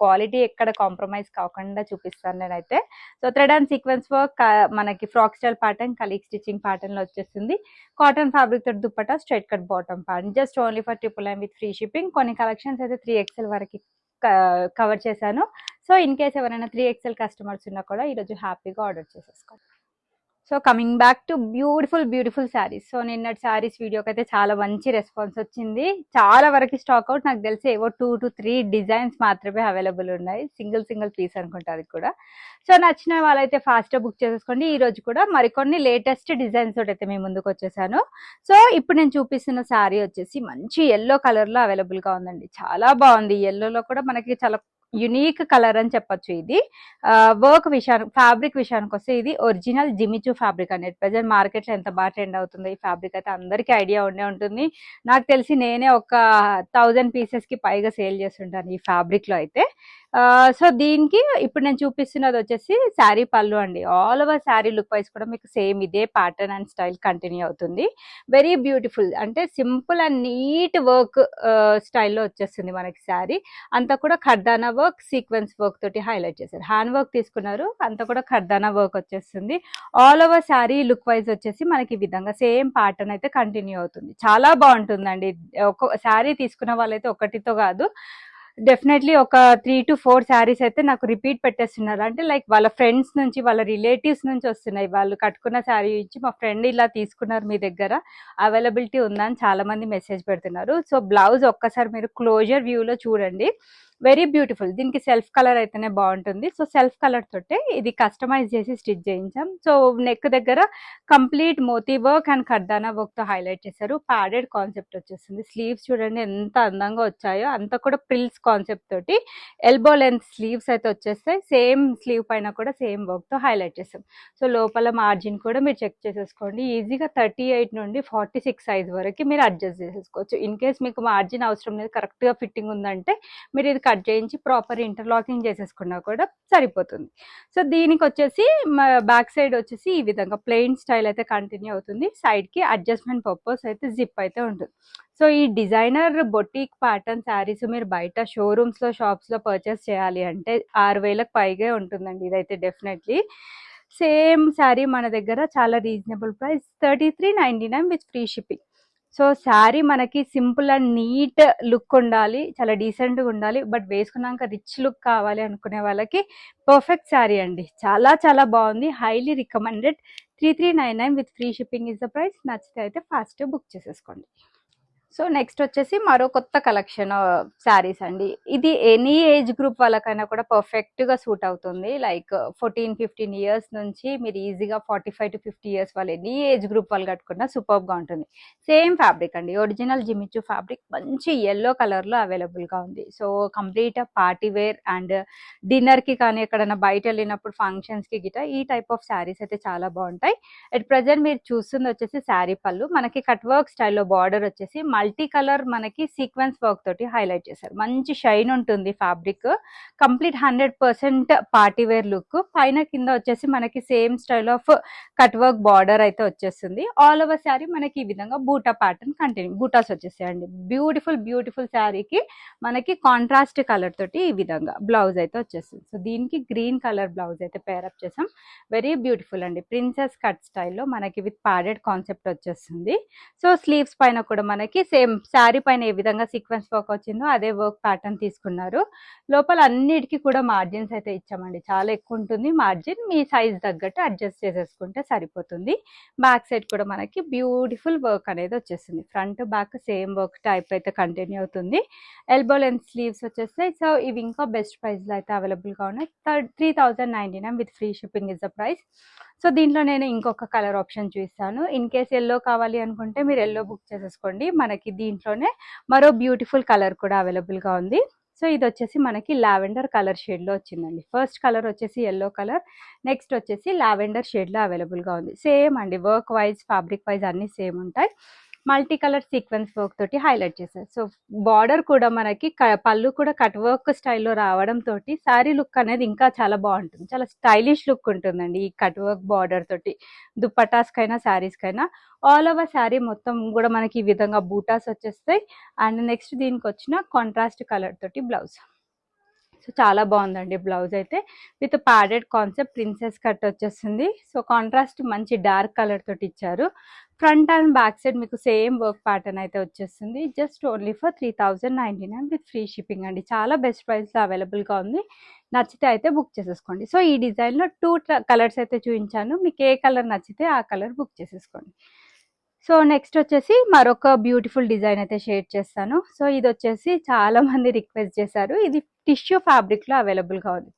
క్వాలిటీ ఎక్కడ కాంప్రమైజ్ కాకుండా చూపిస్తాను నేనైతే. So thread and sequence work మనకి ఫ్రాక్ స్టైల్ ప్యాటర్న్ కలీగ్ స్టిచ్చింగ్ ప్యాటర్న్ లో వచ్చేస్తుంది. కాటన్ ఫ్యాబ్రిక్ తోటి dupatta, straight cut bottom pant, just only for 999 with free shipping. కొన్ని కలెక్షన్స్ అయితే 3XL వరకు కవర్ చేశాను. సో ఇన్ కేస్ ఎవరైనా 3XL కస్టమర్స్ ఉన్నా కూడా ఈరోజు హ్యాపీగా ఆర్డర్ చేసేసుకోండి. So coming back to beautiful saris. So నిన్నటి శారీస్ వీడియోకి అయితే చాలా మంచి రెస్పాన్స్ వచ్చింది. చాలా వరకు స్టాక్ అవుట్, నాకు తెలిసి ఏవో 2 to 3 డిజైన్స్ మాత్రమే అవైలబుల్ ఉన్నాయి. సింగిల్ పీస్ అనుకుంటా అది కూడా. సో నచ్చిన వాళ్ళైతే ఫాస్ట్గా బుక్ చేసేసుకోండి. ఈ రోజు కూడా మరికొన్ని లేటెస్ట్ డిజైన్స్ తోటి అయితే మేము ముందుకు వచ్చేసాను. సో ఇప్పుడు నేను చూపిస్తున్న శారీ వచ్చేసి మంచి ఎల్లో కలర్ లో అవైలబుల్ గా ఉందండి. చాలా బాగుంది. ఎల్లోలో కూడా మనకి చాలా యునిక్ కలర్ అని చెప్పొచ్చు. ఇది వర్క్ ఫ్యాబ్రిక్ విషయానికి వస్తే ఇది ఒరిజినల్ జిమిచూ ఫ్యాబ్రిక్ అనేది ప్రెజెంట్ మార్కెట్ లో ఎంత బాగా ట్రెండ్ అవుతుంది. ఈ ఫ్యాబ్రిక్ అయితే అందరికీ ఐడియా ఉండే ఉంటుంది. నాకు తెలిసి నేనే ఒక 1000 పీసెస్ కి పైగా సేల్ చేస్తుంటాను ఈ ఫ్యాబ్రిక్ లో అయితే. సో దీనికి ఇప్పుడు నేను చూపిస్తున్నది వచ్చేసి శారీ పళ్ళు అండి. All over sari look wise కూడా మీకు సేమ్ ఇదే ప్యాటర్న్ అండ్ స్టైల్ కంటిన్యూ అవుతుంది. వెరీ బ్యూటిఫుల్, అంటే సింపుల్ అండ్ నీట్ వర్క్ స్టైల్లో వచ్చేస్తుంది మనకి శారీ. అంతా కూడా ఖర్దానా వర్క్, సీక్వెన్స్ వర్క్ తోటి హైలైట్ చేశారు. హ్యాండ్ వర్క్ తీసుకున్నారు, అంతా కూడా ఖర్దానా వర్క్ వచ్చేస్తుంది. All over sari look wise వచ్చేసి మనకి ఈ విధంగా సేమ్ ప్యాటర్న్ అయితే కంటిన్యూ అవుతుంది. చాలా బాగుంటుందండి. ఒక శారీ తీసుకున్న వాళ్ళైతే ఒకటితో కాదు, డెఫినెట్లీ ఒక 3 to 4 శారీస్ అయితే నాకు రిపీట్ పెట్టేస్తున్నారు. అంటే లైక్ వాళ్ళ ఫ్రెండ్స్ నుంచి, వాళ్ళ రిలేటివ్స్ నుంచి వస్తున్నాయి. వాళ్ళు కట్టుకున్న శారీ ఇచ్చి మా ఫ్రెండ్ ఇలా తీసుకున్నారు, మీ దగ్గర అవైలబిలిటీ ఉందని చాలా మంది మెసేజ్ పెడుతున్నారు. సో బ్లౌజ్ ఒక్కసారి మీరు క్లోజర్ వ్యూలో చూడండి, వెరీ బ్యూటిఫుల్. దీనికి సెల్ఫ్ కలర్ అయితేనే బాగుంటుంది. సో సెల్ఫ్ కలర్ తోటే ఇది కస్టమైజ్ చేసి స్టిచ్ చేయించాం. సో నెక్ దగ్గర కంప్లీట్ మోతీ వర్క్ అండ్ ఖర్దానా వర్క్ తో హైలైట్ చేశారు. ప్యాడెడ్ కాన్సెప్ట్ వచ్చేస్తుంది. స్లీవ్స్ చూడండి ఎంత అందంగా వచ్చాయో, అంతా కూడా ప్రిల్స్ కాన్సెప్ట్ తోటి ఎల్బో లెంత్ స్లీవ్స్ అయితే వచ్చేస్తాయి. సేమ్ స్లీవ్ పైన కూడా సేమ్ వర్క్ తో హైలైట్ చేస్తాం. సో లోపల మార్జిన్ కూడా మీరు చెక్ చేసేసుకోండి. ఈజీగా 38 నుండి 46 సైజ్ వరకు మీరు అడ్జస్ట్ చేసేసుకోవచ్చు. ఇన్ కేస్ మీకు మార్జిన్ అవసరం లేదు, కరెక్ట్ గా ఫిట్టింగ్ ఉందంటే మీరు ఇది కట్ చేయించి ప్రాపర్ ఇంటర్లాకింగ్ చేసేసుకున్నా కూడా సరిపోతుంది. సో దీనికి వచ్చేసి బ్యాక్ సైడ్ వచ్చేసి ఈ విధంగా ప్లెయిన్ స్టైల్ అయితే కంటిన్యూ అవుతుంది. సైడ్ కి అడ్జస్ట్మెంట్ పర్పస్ అయితే జిప్ అయితే ఉంటుంది. సో ఈ డిజైనర్ బొటిక్ ప్యాటర్న్ శారీస్ మీరు బయట షోరూమ్స్ లో, షాప్స్ లో పర్చేస్ చేయాలి అంటే 6000కి పైగా ఉంటుందండి. ఇదైతే డెఫినెట్లీ సేమ్ శారీ మన దగ్గర చాలా reasonable price 3399 with free shipping. So sari మనకి సింపుల్ అండ్ నీట్ లుక్ ఉండాలి, చాలా డీసెంట్గా ఉండాలి, బట్ వేసుకున్నాక రిచ్ లుక్ కావాలి అనుకునే వాళ్ళకి పర్ఫెక్ట్ శారీ అండి. చాలా చాలా బాగుంది, highly recommended. 3399 with free shipping is the price. నచ్చితే అయితే ఫాస్ట్ బుక్ చేసేసుకోండి. సో నెక్స్ట్ వచ్చేసి మరో కొత్త కలెక్షన్ శారీస్ అండి. ఇది ఎనీ ఏజ్ గ్రూప్ వాళ్ళకైనా కూడా పర్ఫెక్ట్ గా సూట్ అవుతుంది. లైక్ 14-15 ఇయర్స్ నుంచి మీరు ఈజీగా 45 to 50 ఇయర్స్ వాళ్ళు ఎనీ ఏజ్ గ్రూప్ వాళ్ళు కట్టుకున్నా సూపర్ గా ఉంటుంది. సేమ్ ఫ్యాబ్రిక్ అండి, ఒరిజినల్ జిమిచూ ఫ్యాబ్రిక్, మంచి ఎల్లో కలర్ లో అవైలబుల్ గా ఉంది. So complete party wear and dinner కి కానీ ఎక్కడైనా బయట వెళ్ళినప్పుడు ఫంక్షన్స్ కి గిట ఈ టైప్ ఆఫ్ శారీస్ అయితే చాలా బాగుంటాయి. అట్ ప్రెజెంట్ మీరు చూస్తుంది వచ్చేసి శారీ పళ్ళు, మనకి కట్ వర్క్ స్టైల్లో బార్డర్ వచ్చేసి మల్టీ కలర్ మనకి సీక్వెన్స్ వర్క్ తోటి హైలైట్ చేశారు. మంచి షైన్ ఉంటుంది fabric, complete 100% party wear look. పైన కింద వచ్చేసి మనకి same style of cut work border అయితే వచ్చేస్తుంది. ఆల్ ఓవర్ శారీ మనకి ఈ విధంగా బూటా ప్యాటర్న్ కంటిన్యూ, బూటాస్ వచ్చేసాయండి. బ్యూటిఫుల్ శారీకి మనకి కాంట్రాస్ట్ కలర్ తోటి ఈ విధంగా బ్లౌజ్ అయితే వచ్చేస్తుంది. సో దీనికి గ్రీన్ కలర్ బ్లౌజ్ అయితే పేరప్ చేసాం. వెరీ బ్యూటిఫుల్ అండి, ప్రిన్సెస్ కట్ స్టైల్లో మనకి విత్ ప్యాడెడ్ కాన్సెప్ట్ వచ్చేస్తుంది. సో స్లీవ్స్ పైన కూడా మనకి సేమ్ శారీ పైన ఏ విధంగా సీక్వెన్స్ వర్క్ వచ్చిందో అదే వర్క్ ప్యాటర్న్ తీసుకున్నారు. లోపల అన్నిటికీ కూడా మార్జిన్స్ అయితే ఇచ్చామండి. చాలా ఎక్కువ ఉంటుంది మార్జిన్. మీ సైజ్ తగ్గట్టు అడ్జస్ట్ చేసేసుకుంటే సరిపోతుంది. బ్యాక్ సైడ్ కూడా మనకి బ్యూటిఫుల్ వర్క్ అనేది వచ్చేస్తుంది. Front back same work type అయితే కంటిన్యూ అవుతుంది. ఎల్బో లెంత్ స్లీవ్స్ వచ్చేస్తాయి. సో ఇవి ఇంకా బెస్ట్ ప్రైస్లో అయితే అవైలబుల్గా ఉన్నాయి. 3099 with free shipping is the price. So దీంట్లో నేను ఇంకొక కలర్ ఆప్షన్ చూపిస్తాను. ఇన్ కేస్ ఎల్లో కావాలి అనుకుంటే మీరు ఎల్లో బుక్ చేసేసుకోండి. మనకి దీంట్లోనే మరో బ్యూటిఫుల్ కలర్ కూడా అవైలబుల్గా ఉంది. సో ఇది వచ్చేసి మనకి లావెండర్ కలర్ షేడ్లో వచ్చిందండి. ఫస్ట్ కలర్ వచ్చేసి ఎల్లో కలర్, నెక్స్ట్ వచ్చేసి లావెండర్ షేడ్లో అవైలబుల్గా ఉంది. సేమ్ అండి, వర్క్ వైజ్ ఫ్యాబ్రిక్ వైజ్ అన్నీ సేమ్ ఉంటాయి. మల్టీ కలర్ సీక్వెన్స్ వర్క్ తోటి హైలైట్ చేశారు. సో బార్డర్ కూడా మనకి పళ్ళు కూడా కట్ వర్క్ స్టైల్లో రావడం తోటి శారీ లుక్ అనేది ఇంకా చాలా బాగుంటుంది. చాలా స్టైలిష్ లుక్ ఉంటుందండి ఈ కట్ వర్క్ బార్డర్ తోటి. దుప్పటాస్కైనా శారీస్కైనా ఆల్ ఓవర్ శారీ మొత్తం కూడా మనకి ఈ విధంగా బూటాస్ వచ్చేస్తాయి. అండ్ నెక్స్ట్ దీనికి వచ్చిన కాంట్రాస్ట్ కలర్ తోటి బ్లౌజ్. సో చాలా బాగుందండి బ్లౌజ్ అయితే. With padded concept princess cut వచ్చేస్తుంది. సో కాంట్రాస్ట్ మంచి డార్క్ కలర్ తోటి ఇచ్చారు. ఫ్రంట్ అండ్ బ్యాక్ సైడ్ మీకు సేమ్ వర్క్ ప్యాటర్న్ అయితే వచ్చేస్తుంది. Just only for 3099 with free shipping అండి. చాలా బెస్ట్ ప్రైస్లో అవైలబుల్గా ఉంది. నచ్చితే అయితే బుక్ చేసేసుకోండి. సో ఈ డిజైన్లో 2 కలర్స్ అయితే చూపించాను. మీకు ఏ కలర్ నచ్చితే ఆ కలర్ బుక్ చేసేసుకోండి. సో నెక్స్ట్ వచ్చేసి మరొక బ్యూటిఫుల్ డిజైన్ అయితే షేర్ చేస్తాను. సో ఇది వచ్చేసి చాలా మంది రిక్వెస్ట్ చేశారు. ఇది టిష్యూ ఫ్యాబ్రిక్లో అవైలబుల్గా ఉంది.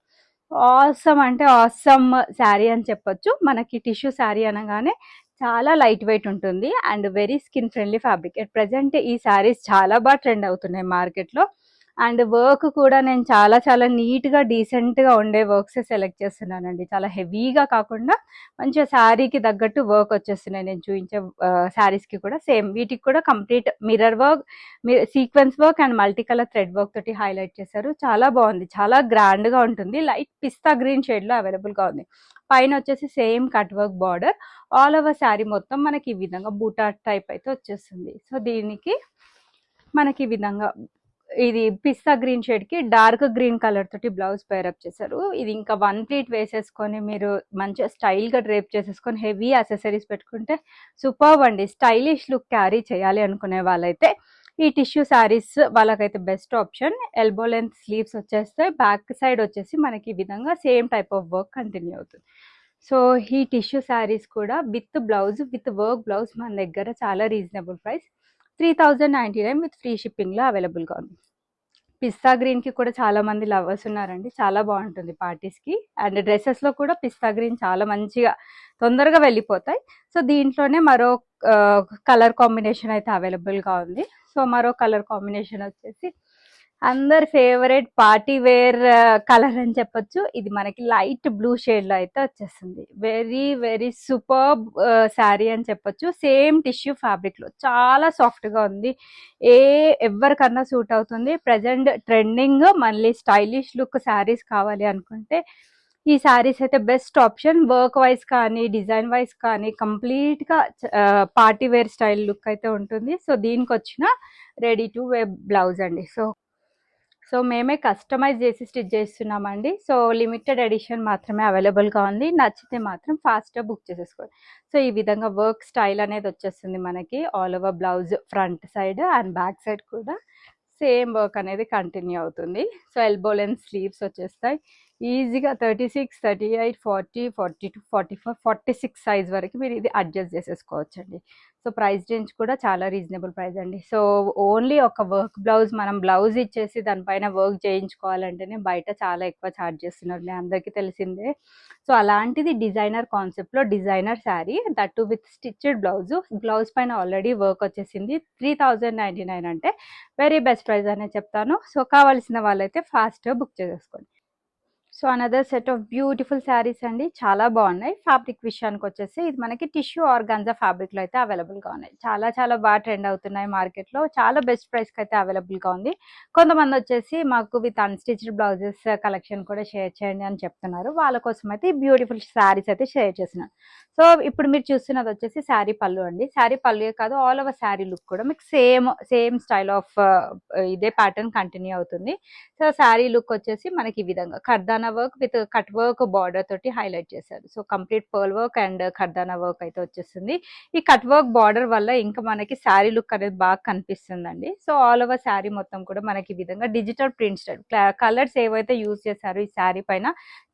ఆసమ్ అంటే ఆసమ్ శారీ అని చెప్పొచ్చు. మనకి టిష్యూ శారీ అనగానే చాలా లైట్ వెయిట్ ఉంటుంది and very skin friendly fabric. At present ఈ శారీస్ చాలా బాగా ట్రెండ్ అవుతున్నాయి మార్కెట్లో. అండ్ వర్క్ కూడా నేను చాలా నీట్గా డీసెంట్గా ఉండే వర్క్స్ సెలెక్ట్ చేస్తున్నానండి. చాలా హెవీగా కాకుండా మంచిగా శారీకి తగ్గట్టు వర్క్ వచ్చేస్తున్నాయి. నేను చూపించే శారీస్కి కూడా సేమ్. వీటికి కూడా complete mirror work, sequence work and multi colour thread work తోటి హైలైట్ చేశారు. చాలా బాగుంది, చాలా గ్రాండ్గా ఉంటుంది. లైట్ పిస్తా గ్రీన్ షేడ్లో అవైలబుల్గా ఉంది. పైన వచ్చేసి same cut work border. All over sari మొత్తం మనకి ఈ విధంగా బూటా టైప్ అయితే వచ్చేస్తుంది. సో దీనికి మనకి ఈ విధంగా ఇది పిస్తా గ్రీన్ షేడ్ కి డార్క్ గ్రీన్ కలర్ తోటి బ్లౌజ్ పేరప్ చేశారు. ఇది ఇంకా 1 ప్లీట్ వేసేసుకొని మీరు మంచిగా స్టైల్ గా డ్రేప్ చేసేసుకొని హెవీ అసెసరీస్ పెట్టుకుంటే సూపర్బ్ అండి. స్టైలిష్ లుక్ క్యారీ చేయాలి అనుకునే వాళ్ళైతే ఈ టిష్యూ శారీస్ వాళ్ళకైతే best option. Elbow length sleeves వచ్చేస్తే బ్యాక్ సైడ్ వచ్చేసి మనకి ఈ విధంగా same type of work continue అవుతుంది. సో ఈ టిష్యూ శారీస్ కూడా with blouse with work blouse మన దగ్గర చాలా రీజనబుల్ ప్రైస్ 3099 విత్ ఫ్రీ షిప్పింగ్లో అవైలబుల్గా ఉంది. పిస్తా గ్రీన్కి కూడా చాలా మంది లవర్స్ ఉన్నారండి. చాలా బాగుంటుంది పార్టీస్కి. అండ్ డ్రెస్సెస్లో కూడా పిస్తా గ్రీన్ చాలా మంచిగా తొందరగా వెళ్ళిపోతాయి. సో దీంట్లోనే మరో కలర్ కాంబినేషన్ అయితే అవైలబుల్గా ఉంది. సో మరో కలర్ కాంబినేషన్ వచ్చేసి అందరి ఫేవరెట్ పార్టీ వేర్ కలర్ అని చెప్పొచ్చు. ఇది మనకి లైట్ బ్లూ షేడ్లో అయితే వచ్చేస్తుంది. వెరీ సూపర్ శారీ అని చెప్పొచ్చు. సేమ్ టిష్యూ ఫ్యాబ్రిక్లో చాలా సాఫ్ట్గా ఉంది. ఎవరికన్నా సూట్ అవుతుంది. ప్రజెంట్ ట్రెండింగ్ మళ్ళీ స్టైలిష్ లుక్ శారీస్ కావాలి అనుకుంటే ఈ శారీస్ అయితే బెస్ట్ ఆప్షన్. వర్క్ వైజ్ కానీ డిజైన్ వైజ్ కానీ కంప్లీట్గా పార్టీ వేర్ స్టైల్ లుక్ అయితే ఉంటుంది. సో దీనికి వచ్చిన రెడీ టు వేర్ బ్లౌజ్ అండి. సో మేమే కస్టమైజ్ చేసి స్టిచ్ చేస్తున్నామండి. సో లిమిటెడ్ ఎడిషన్ మాత్రమే అవైలబుల్గా ఉంది. నచ్చితే మాత్రం ఫాస్ట్గా బుక్ చేసేసుకోండి. సో ఈ విధంగా వర్క్ స్టైల్ అనేది వచ్చేస్తుంది మనకి. All over blouse front side and back side కూడా సేమ్ వర్క్ అనేది కంటిన్యూ అవుతుంది. సో ఎల్బో లెంత్ స్లీవ్స్ వచ్చేస్తాయి. ఈజీగా 36, 38, 40, 42, 44, 46 సైజ్ వరకు మీరు ఇది అడ్జస్ట్ చేసేసుకోవచ్చు అండి. సో ప్రైస్ రేంజ్ కూడా చాలా రీజనబుల్ ప్రైస్ అండి. సో ఓన్లీ ఒక వర్క్ బ్లౌజ్ మనం బ్లౌజ్ ఇచ్చేసి దానిపైన వర్క్ చేయించుకోవాలంటేనే బయట చాలా ఎక్కువ ఛార్జ్ చేస్తున్నారు, మీ అందరికీ తెలిసిందే. సో అలాంటిది డిజైనర్ కాన్సెప్ట్లో designer sari, that with stitched blouse పైన ఆల్రెడీ వర్క్ వచ్చేసింది. 3099 అంటే వెరీ బెస్ట్ ప్రైస్ అనే చెప్తాను. సో కావాల్సిన వాళ్ళైతే ఫాస్ట్గా బుక్ చేసేసుకోండి. So another set of beautiful saris అండి. చాలా బాగున్నాయి. ఫ్యాబ్రిక్ విషయానికి వచ్చేసి ఇది మనకి టిష్యూ ఆర్గాన్జా ఫ్యాబ్రిక్లో అయితే అవైలబుల్గా ఉన్నాయి. చాలా బాగా ట్రెండ్ అవుతున్నాయి మార్కెట్లో. చాలా బెస్ట్ ప్రైస్కి అయితే అవైలబుల్గా ఉంది. కొంతమంది వచ్చేసి మాకు విత్ అన్స్టిచ్డ్ బ్లౌజెస్ కలెక్షన్ కూడా షేర్ చేయండి అని చెప్తున్నారు. వాళ్ళ కోసం అయితే బ్యూటిఫుల్ శారీస్ అయితే షేర్ చేస్తున్నాను. సో ఇప్పుడు మీరు చూస్తున్నది వచ్చేసి శారీ పళ్ళు అండి. శారీ పళ్ళే కాదు, ఆల్ ఓవర్ శారీ లుక్ కూడా మీకు సేమ్ స్టైల్ ఆఫ్ ఇదే ప్యాటర్న్ కంటిన్యూ అవుతుంది. సో శారీ లుక్ వచ్చేసి మనకి ఈ విధంగా కర్దానా కర్దానా work with cut work border తోటి హైలైట్ చేశారు. So complete pearl work and కర్దానా వర్క్ అయితే వచ్చేస్తుంది. ఈ కట్ వర్క్ బార్డర్ వల్ల ఇంకా మనకి శారీ లుక్ అనేది బాగా కనిపిస్తుందండి. సో ఆల్ ఓవర్ శారీ మొత్తం కూడా మనకి ఈ విధంగా డిజిటల్ ప్రింట్ స్టైల్ కలర్స్ ఏవైతే యూజ్ చేశారో ఈ శారీ పైన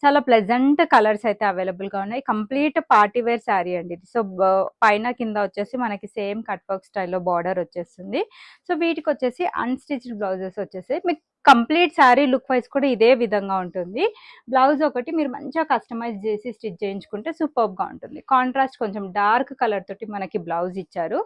చాలా ప్లెజెంట్ కలర్స్ అయితే అవైలబుల్ గా ఉన్నాయి. కంప్లీట్ పార్టీ వేర్ శారీ అండి ఇది. సో పైన కింద వచ్చేసి మనకి సేమ్ కట్ వర్క్ స్టైల్లో బార్డర్ వచ్చేస్తుంది. సో వీటికి వచ్చేసి అన్స్టిచ్డ్ బ్లౌజెస్ వచ్చేసి మీకు కంప్లీట్ శారీ లుక్ వైజ్ కూడా ఇదే విధంగా ఉంటుంది. బ్లౌజ్ ఒకటి మీరు మంచిగా కస్టమైజ్ చేసి స్టిచ్ చేయించుకుంటే సూపర్బ్ గా ఉంటుంది. కాంట్రాస్ట్ కొంచెం డార్క్ కలర్ తోటి మనకి బ్లౌజ్ ఇచ్చారు.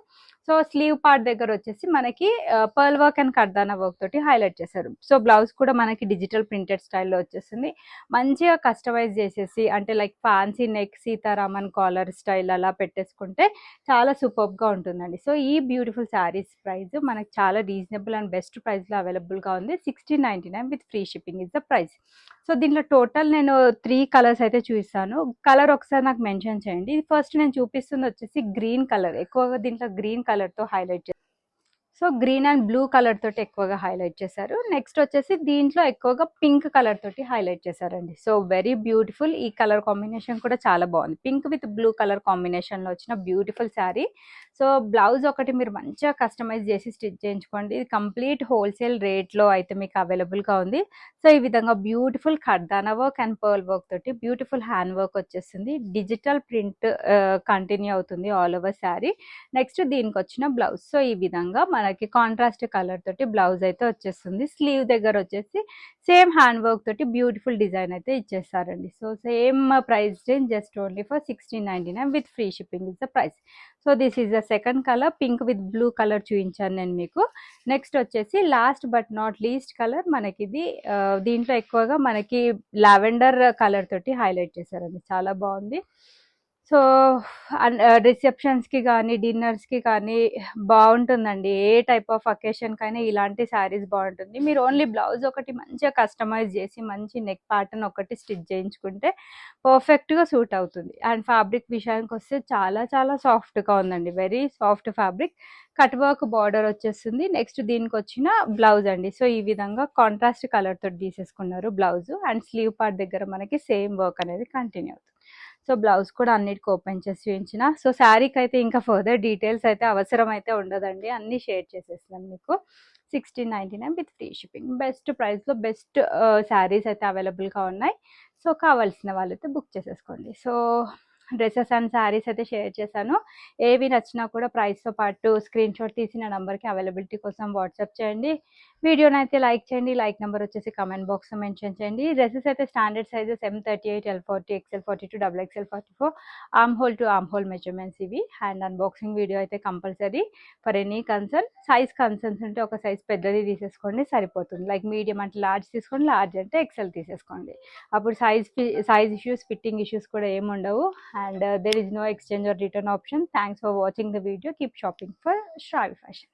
సో స్లీవ్ పార్ట్ దగ్గర వచ్చేసి మనకి పర్ల్ వర్క్ అండ్ కర్దానా వర్క్ తోటి హైలైట్ చేశారు. సో బ్లౌజ్ కూడా మనకి డిజిటల్ ప్రింటెడ్ స్టైల్లో వచ్చేస్తుంది. మంచిగా కస్టమైజ్ చేసేసి అంటే like fancy neck Sitharaman caller style అలా పెట్టేసుకుంటే చాలా సూపర్బ్ గా ఉంటుందండి. సో ఈ బ్యూటిఫుల్ శారీస్ ప్రైస్ మనకి చాలా రీజనబుల్ అండ్ బెస్ట్ ప్రైస్ లో అవైలబుల్ గా ఉంది. 1699 with free shipping is the price. So దీంట్లో టోటల్ నేను 3 కలర్స్ అయితే చూపిస్తాను. కలర్ ఒకసారి నాకు మెన్షన్ చేయండి. ఫస్ట్ నేను చూపిస్తుంది వచ్చేసి గ్రీన్ కలర్. ఎక్కువగా దీంట్లో గ్రీన్ కలర్ తో highlight. So green and blue colour తోటి ఎక్కువగా హైలైట్ చేశారు. నెక్స్ట్ వచ్చేసి దీంట్లో ఎక్కువగా పింక్ కలర్ తోటి హైలైట్ చేశారండి. So very beautiful. ఈ కలర్ కాంబినేషన్ కూడా చాలా బాగుంది. Pink with blue colour combination లో వచ్చిన బ్యూటిఫుల్ శారీ. సో బ్లౌజ్ ఒకటి మీరు మంచిగా కస్టమైజ్ చేసి స్టిచ్ చేయించుకోండి. ఇది కంప్లీట్ హోల్సేల్ రేట్ లో అయితే మీకు అవైలబుల్ గా ఉంది. సో ఈ విధంగా బ్యూటిఫుల్ కర్దానా వర్క్ అండ్ పర్ల్ వర్క్ తోటి బ్యూటిఫుల్ హ్యాండ్ వర్క్ వచ్చేస్తుంది. డిజిటల్ ప్రింట్ కంటిన్యూ అవుతుంది ఆల్ ఓవర్ శారీ. నెక్స్ట్ దీనికి వచ్చిన బ్లౌజ్. సో ఈ విధంగా మనకి కాంట్రాస్ట్ కలర్ తోటి బ్లౌజ్ అయితే వచ్చేస్తుంది. స్లీవ్ దగ్గర వచ్చేసి సేమ్ హ్యాండ్ వర్క్ తోటి బ్యూటిఫుల్ డిజైన్ అయితే ఇచ్చేస్తారండి. So same price range just only for 1699 with free shipping is the price. So this is the second colour. Pink with blue colour చూపించాను నేను మీకు. నెక్స్ట్ వచ్చేసి last but not least colour మనకి ఇది. దీంట్లో ఎక్కువగా మనకి లావెండర్ కలర్ తోటి హైలైట్ చేశారండి. చాలా బాగుంది. సో రిసెప్షన్స్కి కానీ డిన్నర్స్కి కానీ బాగుంటుందండి. ఏ టైప్ ఆఫ్ అకేషన్కైనా ఇలాంటి శారీస్ బాగుంటుంది. మీరు ఓన్లీ బ్లౌజ్ ఒకటి మంచిగా కస్టమైజ్ చేసి మంచి నెక్ ప్యాటర్న్ ఒకటి స్టిచ్ చేయించుకుంటే పర్ఫెక్ట్గా సూట్ అవుతుంది. అండ్ ఫ్యాబ్రిక్ విషయానికి వస్తే చాలా చాలా సాఫ్ట్గా ఉందండి. Very soft fabric. Cut work border వచ్చేస్తుంది. నెక్స్ట్ దీనికి వచ్చిన బ్లౌజ్ అండి. సో ఈ విధంగా కాంట్రాస్ట్ కలర్ తోటి తీసేసుకున్నారు బ్లౌజ్. అండ్ స్లీవ్ పార్ట్ దగ్గర మనకి సేమ్ వర్క్ అనేది కంటిన్యూ అవుతుంది. సో బ్లౌజ్ కూడా అన్నిటికీ ఓపెన్ చేసి చూపించిన. సో శారీకి అయితే ఇంకా ఫర్దర్ డీటెయిల్స్ అయితే అవసరం అయితే ఉండదండి. అన్ని షేర్ చేసేస్తున్నాను మీకు. 1699 విత్ ఫ్రీ షిప్పింగ్. బెస్ట్ ప్రైస్లో బెస్ట్ శారీస్ అయితే అవైలబుల్గా ఉన్నాయి. సో కావాల్సిన వాళ్ళైతే బుక్ చేసేసుకోండి. సో డ్రెస్సెస్ అండ్ శారీస్ అయితే షేర్ చేశాను. ఏవి నచ్చినా కూడా ప్రైస్తో పాటు స్క్రీన్ షాట్ తీసి నా నెంబర్కి అవైలబిలిటీ కోసం వాట్సాప్ చేయండి. వీడియోని అయితే లైక్ చేయండి. లైక్ నెంబర్ వచ్చేసి కమెంట్ బాక్స్లో మెన్షన్ చేయండి. డ్రెస్సెస్ అయితే standard sizes M38, L40, XL42, XXL44, arm whole to arm whole measurements ఇవి. హ్యాండ్ అన్బాక్సింగ్ వీడియో అయితే compulsory for any concern. Size concerns ఉంటే ఒక సైజ్ పెద్దది తీసేసుకోండి సరిపోతుంది. లైక్ మీడియం అంటే లార్జ్ తీసుకోండి, లార్జ్ అంటే XL తీసేసుకోండి. అప్పుడు సైజ్ ఇష్యూస్ ఫిట్టింగ్ ఇష్యూస్ కూడా ఏమి ఉండవు. And there is no exchange or return option. Thanks for watching the video. Keep shopping for Shravi Fashion.